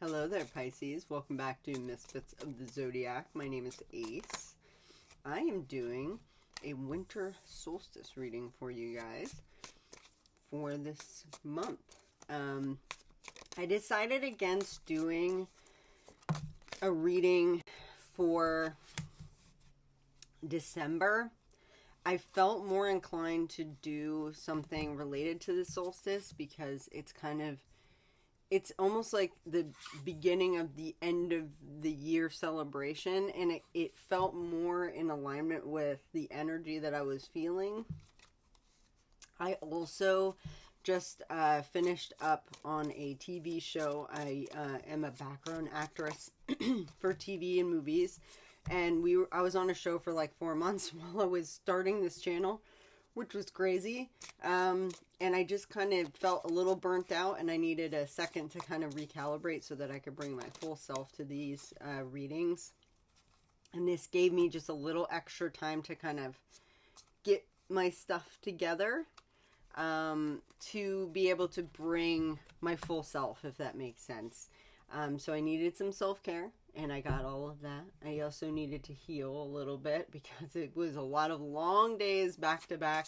Hello there, Pisces. Welcome back to Misfits of the Zodiac. My name is Ace. I am doing a winter solstice reading for you guys for this month. I decided against doing a reading for December. I felt more inclined to do something related to the solstice because it's almost like the beginning of the end of the year celebration, and it felt more in alignment with the energy that I was feeling. I also just finished up on a TV show. I am a background actress for TV and movies, and I was on a show for like 4 months while I was starting this channel, which was crazy. And I just kind of felt a little burnt out, and I needed a second to kind of recalibrate so that I could bring my full self to these readings. And this gave me just a little extra time to kind of get my stuff together to be able to bring my full self, if that makes sense. So I needed some self-care, and I got all of that. I also needed to heal a little bit because it was a lot of long days back to back.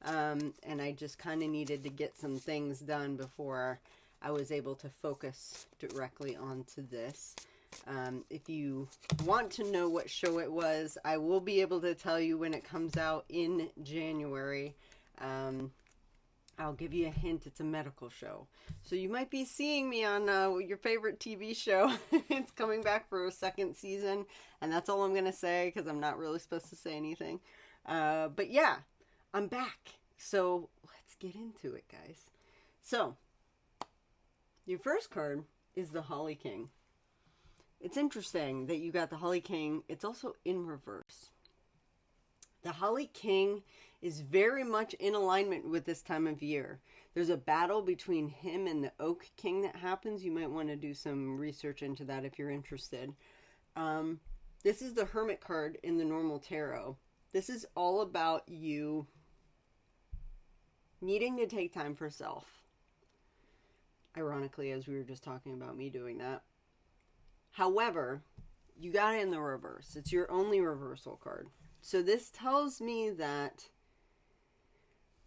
And I just kind of needed to get some things done before I was able to focus directly onto this. If you want to know what show it was, I will be able to tell you when it comes out in January. I'll give you a hint. It's a medical show. So you might be seeing me on your favorite TV show. It's coming back for a second season. And that's all I'm going to say because I'm not really supposed to say anything. But yeah, I'm back. So let's get into it, guys. So your first card is the Holly King. It's interesting that you got the Holly King. It's also in reverse. The Holly King is very much in alignment with this time of year. There's a battle between him and the Oak King that happens. You might want to do some research into that if you're interested. This is the Hermit card in the normal tarot. This is all about you needing to take time for self. Ironically, as we were just talking about me doing that. However, you got it in the reverse. It's your only reversal card. So this tells me that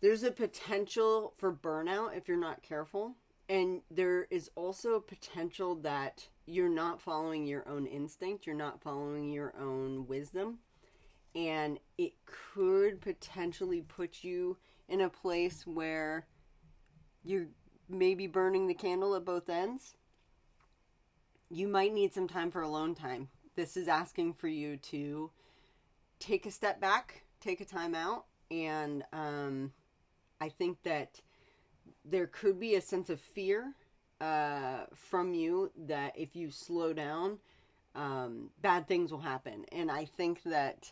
there's a potential for burnout if you're not careful. And there is also a potential that you're not following your own instinct. You're not following your own wisdom. And it could potentially put you in a place where you're maybe burning the candle at both ends. You might need some time for alone time. This is asking for you to take a step back, take a time out, and I think that there could be a sense of fear from you that if you slow down, bad things will happen. And I think that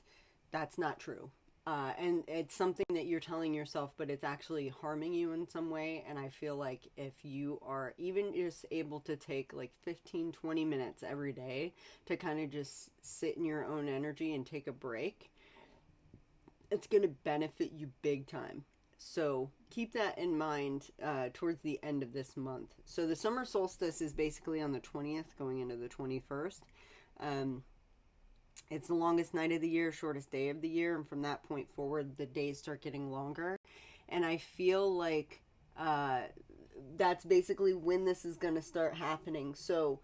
that's not true. And it's something that you're telling yourself, but it's actually harming you in some way. And I feel like if you are even just able to take like 15, 20 minutes every day to kind of just sit in your own energy and take a break, it's going to benefit you big time. So keep that in mind towards the end of this month. So the summer solstice is basically on the 20th going into the 21st. It's the longest night of the year, shortest day of the year. And from that point forward, the days start getting longer. And I feel like that's basically when this is going to start happening. So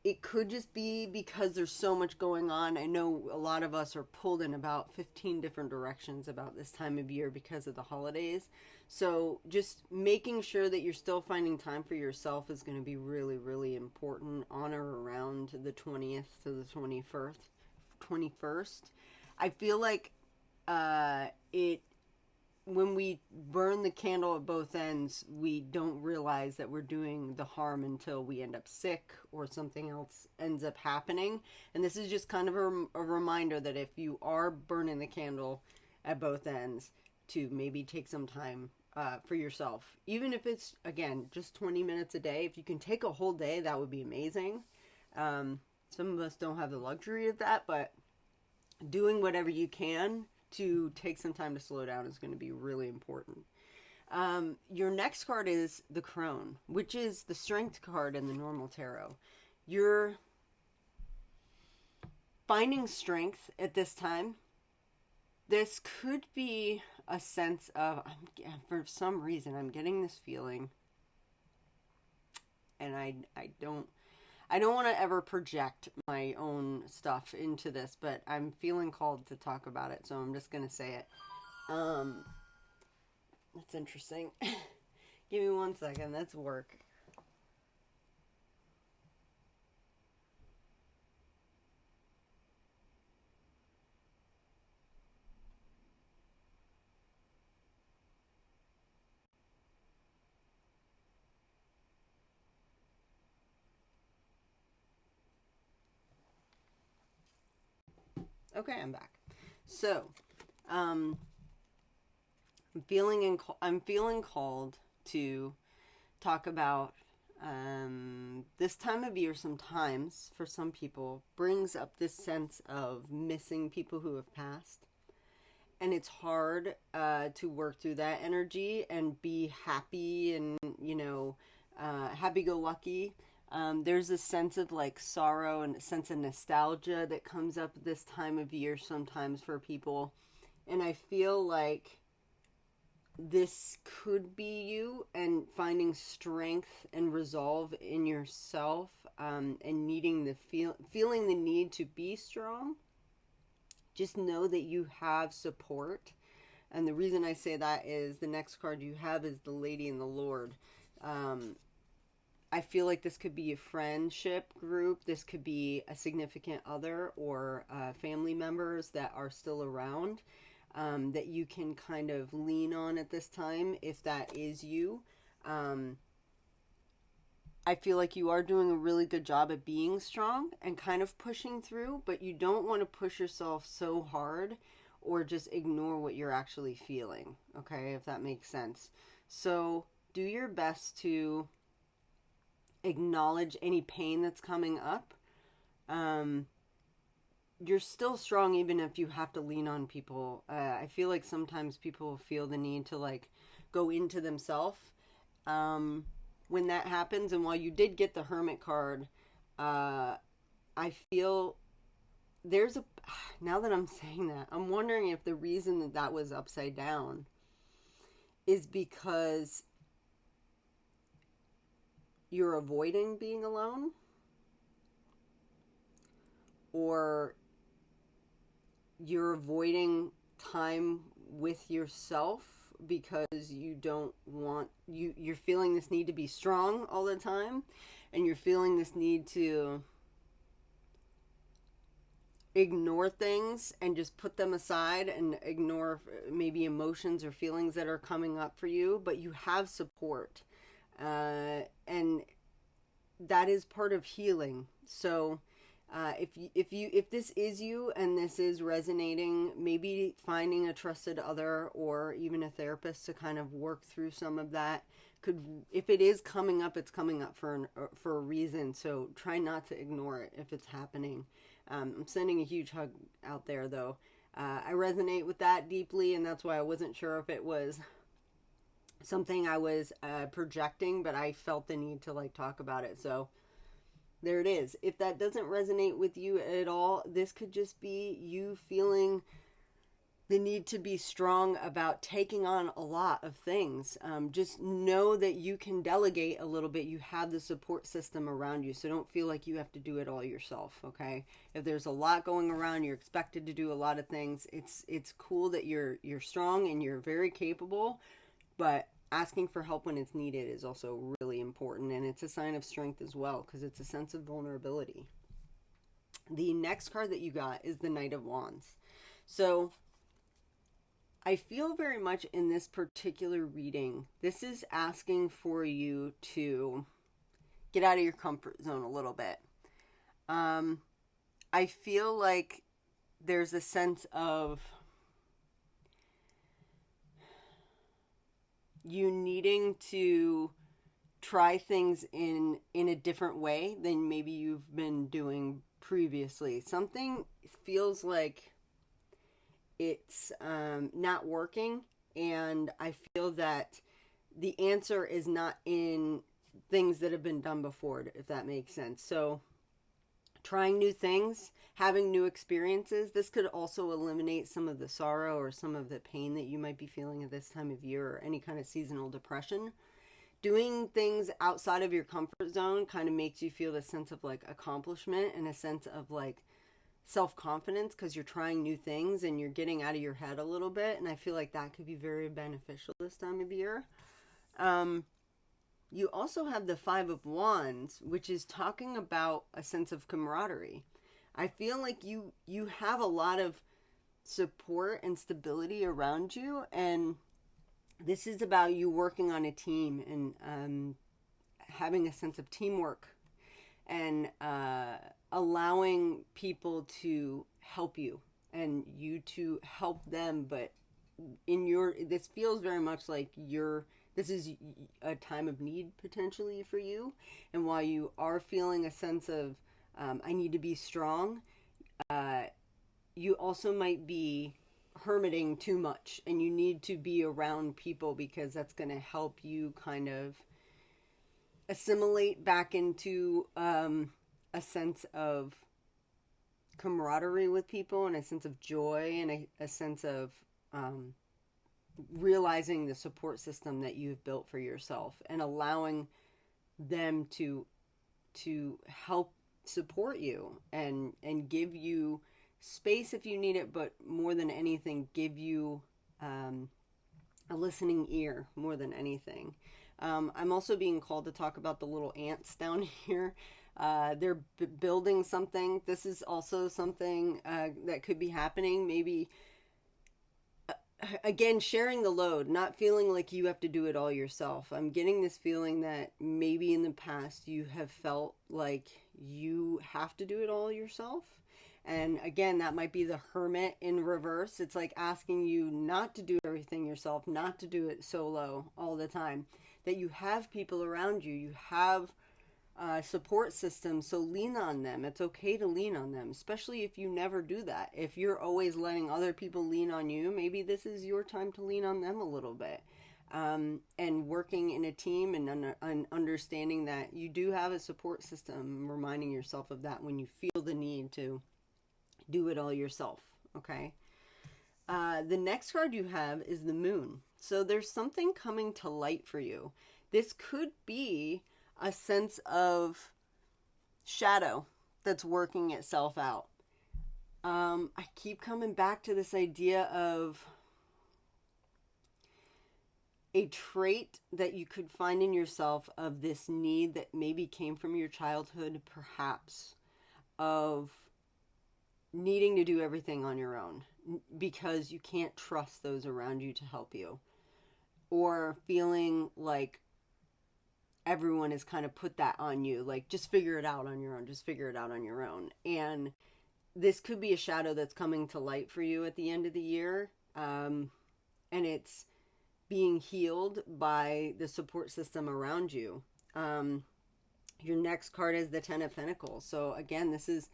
it could just be because there's so much going on. I know a lot of us are pulled in about 15 different directions about this time of year because of the holidays. So just making sure that you're still finding time for yourself is going to be really, really important on or around the 20th to the 21st. I feel like when we burn the candle at both ends, we don't realize that we're doing the harm until we end up sick or something else ends up happening. And this is just kind of a reminder that if you are burning the candle at both ends, to maybe take some time for yourself. Even if it's, again, just 20 minutes a day. If you can take a whole day, that would be amazing. Some of us don't have the luxury of that, but doing whatever you can to take some time to slow down is going to be really important. Your next card is the Crone, which is the Strength card in the normal tarot. You're finding strength at this time. This could be a sense of, for some reason, I'm getting this feeling, and I don't want to ever project my own stuff into this, but I'm feeling called to talk about it, so I'm just going to say it. That's interesting. Give me 1 second. That's work. Okay, I'm back. So, I'm feeling called to talk about this time of year. Sometimes, for some people, brings up this sense of missing people who have passed, and it's hard to work through that energy and be happy and happy-go-lucky. There's a sense of like sorrow and a sense of nostalgia that comes up this time of year sometimes for people. And I feel like this could be you, and finding strength and resolve in yourself, and needing feeling the need to be strong. Just know that you have support. And the reason I say that is the next card you have is the Lady and the Lord. I feel like this could be a friendship group. This could be a significant other or family members that are still around, that you can kind of lean on at this time if that is you. I feel like you are doing a really good job at being strong and kind of pushing through, but you don't want to push yourself so hard or just ignore what you're actually feeling, okay, if that makes sense. So do your best to acknowledge any pain that's coming up. You're still strong even if you have to lean on people. I feel like sometimes people feel the need to like go into themselves when that happens. And while you did get the Hermit card, I feel there's a, now that I'm saying that, I'm wondering if the reason that that was upside down is because you're avoiding being alone, or you're avoiding time with yourself because you don't want, you're feeling this need to be strong all the time, and you're feeling this need to ignore things and just put them aside and ignore maybe emotions or feelings that are coming up for you, but you have support. And that is part of healing. So if this is you and this is resonating, maybe finding a trusted other or even a therapist to kind of work through some of that could, if it is coming up, it's coming up for a reason. So try not to ignore it if it's happening. I'm sending a huge hug out there, though. I resonate with that deeply, and that's why I wasn't sure if it was something I was projecting, but I felt the need to like talk about it. So there it is. If that doesn't resonate with you at all, this could just be you feeling the need to be strong about taking on a lot of things. Just know that you can delegate a little bit. You have the support system around you, so don't feel like you have to do it all yourself, okay? If there's a lot going around, you're expected to do a lot of things. It's cool that you're strong and you're very capable, but asking for help when it's needed is also really important, and it's a sign of strength as well because it's a sense of vulnerability. The next card that you got is the Knight of Wands. So I feel very much in this particular reading, this is asking for you to get out of your comfort zone a little bit. I feel like there's a sense of you needing to try things in a different way than maybe you've been doing previously. Something feels like it's not working, and I feel that the answer is not in things that have been done before, if that makes sense. So trying new things, having new experiences. This could also eliminate some of the sorrow or some of the pain that you might be feeling at this time of year, or any kind of seasonal depression. Doing things outside of your comfort zone kind of makes you feel this sense of like accomplishment and a sense of like self-confidence, because you're trying new things and you're getting out of your head a little bit. And I feel like that could be very beneficial this time of year. You also have the Five of Wands, which is talking about a sense of camaraderie. I feel like you have a lot of support and stability around you, and this is about you working on a team and having a sense of teamwork, and allowing people to help you and you to help them. But this feels very much like this is a time of need potentially for you. And while you are feeling a sense of, I need to be strong, you also might be hermiting too much, and you need to be around people, because that's going to help you kind of assimilate back into a sense of camaraderie with people, and a sense of joy, and a sense of realizing the support system that you've built for yourself, and allowing them to help support you and give you space if you need it, but more than anything, give you a listening ear more than anything. I'm also being called to talk about the little ants down here. They're building something. This is also something that could be happening. Maybe, again, sharing the load, not feeling like you have to do it all yourself. I'm getting this feeling that maybe in the past you have felt like you have to do it all yourself. And again, that might be the hermit in reverse. It's like asking you not to do everything yourself, not to do it solo all the time. That you have people around you. You have support systems, so lean on them. It's okay to lean on them, especially if you never do that. If you're always letting other people lean on you, maybe this is your time to lean on them a little bit. And working in a team, and understanding that you do have a support system, reminding yourself of that when you feel the need to do it all yourself. Okay. The next card you have is the Moon. So there's something coming to light for you. This could be a sense of shadow that's working itself out. I keep coming back to this idea of a trait that you could find in yourself, of this need that maybe came from your childhood, perhaps, of needing to do everything on your own because you can't trust those around you to help you, or feeling like everyone has kind of put that on you, like, just figure it out on your own, just figure it out on your own. And this could be a shadow that's coming to light for you at the end of the year, and it's being healed by the support system around you. Your next card is the Ten of Pentacles. So again, this is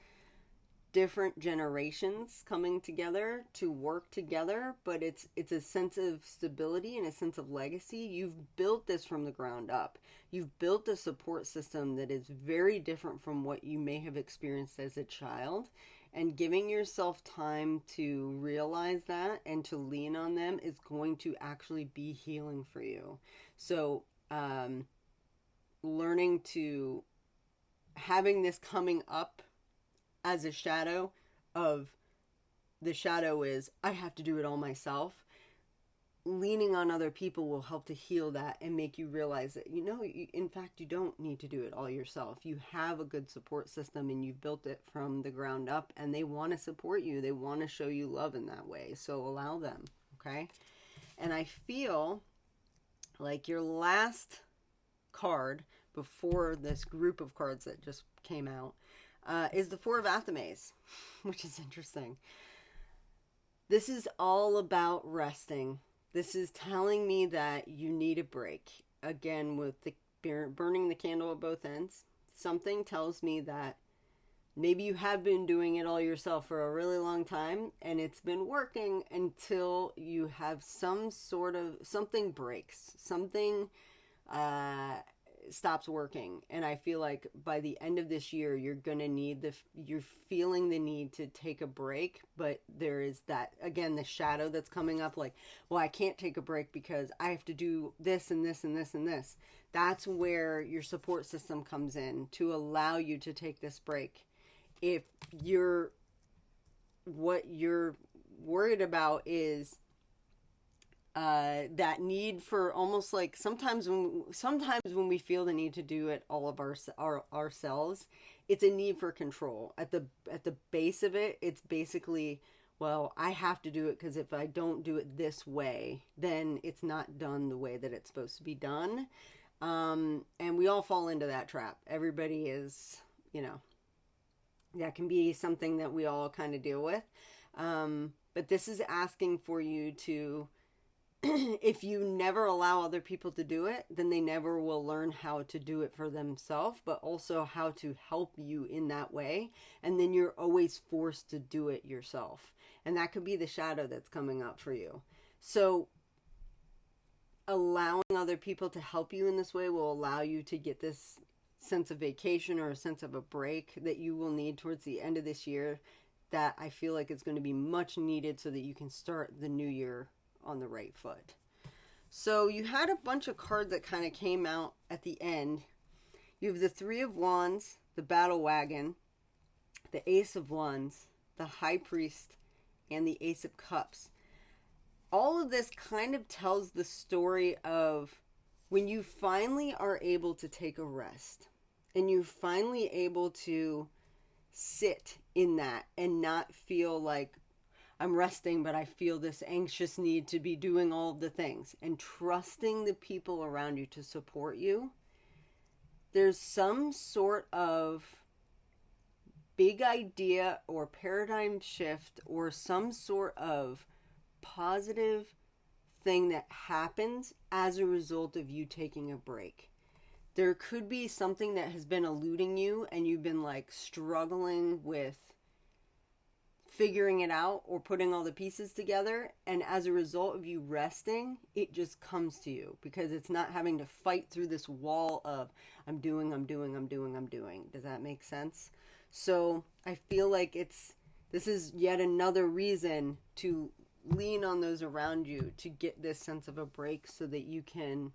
different generations coming together to work together, but it's a sense of stability and a sense of legacy. You've built this from the ground up. You've built a support system that is very different from what you may have experienced as a child, and giving yourself time to realize that and to lean on them is going to actually be healing for you. So learning to, having this coming up as a shadow of, the shadow is, I have to do it all myself. Leaning on other people will help to heal that and make you realize that, in fact, you don't need to do it all yourself. You have a good support system, and you've built it from the ground up, and they want to support you. They want to show you love in that way. So allow them. Okay. And I feel like your last card before this group of cards that just came out is the Four of Athames, which is interesting. This is all about resting. This is telling me that you need a break. Again, with the burning the candle at both ends, something tells me that maybe you have been doing it all yourself for a really long time, and it's been working until you have some sort of, something breaks. Something stops working. And I feel like by the end of this year, you're going to need you're feeling the need to take a break. But there is that, again, the shadow that's coming up like, well, I can't take a break because I have to do this and this and this and this. That's where your support system comes in to allow you to take this break. If what you're worried about is that need for almost like sometimes when we feel the need to do it all of ourselves, it's a need for control. At the base of it, it's basically, well, I have to do it because if I don't do it this way, then it's not done the way that it's supposed to be done. And we all fall into that trap. Everybody is, that can be something that we all kind of deal with. But this is asking for you to, if you never allow other people to do it, then they never will learn how to do it for themselves, but also how to help you in that way. And then you're always forced to do it yourself. And that could be the shadow that's coming up for you. So allowing other people to help you in this way will allow you to get this sense of vacation or a sense of a break that you will need towards the end of this year, that I feel like is going to be much needed so that you can start the new year on the right foot. So you had a bunch of cards that kind of came out at the end. You have the Three of Wands, the Battle Wagon, the Ace of Wands, the High Priest, and the Ace of Cups. All of this kind of tells the story of when you finally are able to take a rest and you're finally able to sit in that and not feel like I'm resting, but I feel this anxious need to be doing all of the things, and trusting the people around you to support you. There's some sort of big idea or paradigm shift or some sort of positive thing that happens as a result of you taking a break. There could be something that has been eluding you and you've been like struggling with figuring it out or putting all the pieces together, and as a result of you resting, it just comes to you because it's not having to fight through this wall of I'm doing. Does that make sense? So I feel like this is yet another reason to lean on those around you to get this sense of a break so that you can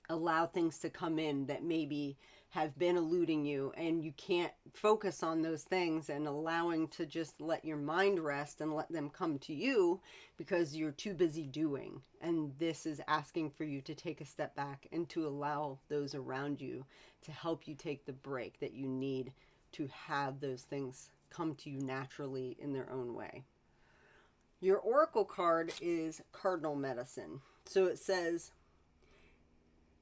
allow things to come in that maybe have been eluding you and you can't focus on those things, and allowing to just let your mind rest and let them come to you because you're too busy doing. And this is asking for you to take a step back and to allow those around you to help you take the break that you need to have those things come to you naturally in their own way. Your oracle card is Cardinal Medicine. So it says,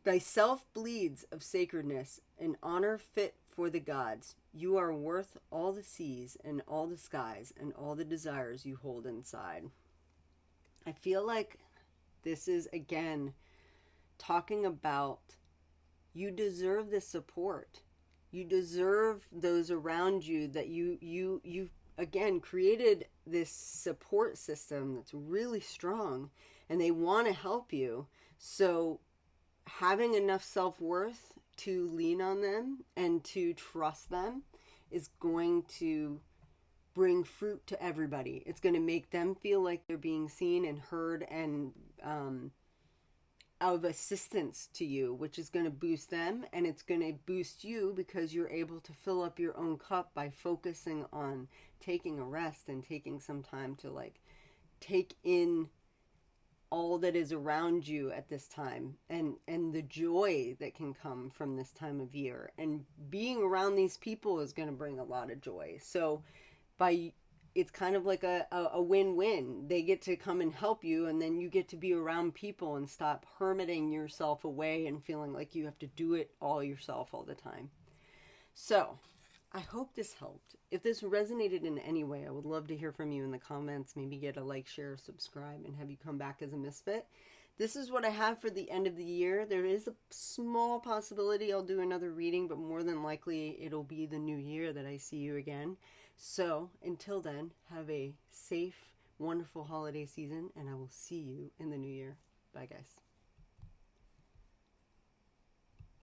"Thyself bleeds of sacredness, an honor fit for the gods. You are worth all the seas and all the skies and all the desires you hold inside." I feel like this is, again, talking about you deserve this support. You deserve those around you that you again created this support system that's really strong, and they want to help you. So having enough self-worth to lean on them and to trust them is going to bring fruit to everybody. It's going to make them feel like they're being seen and heard and of assistance to you, which is going to boost them, and it's going to boost you because you're able to fill up your own cup by focusing on taking a rest and taking some time to like take in all that is around you at this time, and the joy that can come from this time of year. And being around these people is going to bring a lot of joy. So it's kind of like a win-win. They get to come and help you, and then you get to be around people and stop hermiting yourself away and feeling like you have to do it all yourself all the time. So I hope this helped. If this resonated in any way, I would love to hear from you in the comments. Maybe get a like, share, subscribe, and have you come back as a misfit. This is what I have for the end of the year. There is a small possibility I'll do another reading, but more than likely it'll be the new year that I see you again. So until then, have a safe, wonderful holiday season, and I will see you in the new year. Bye, guys.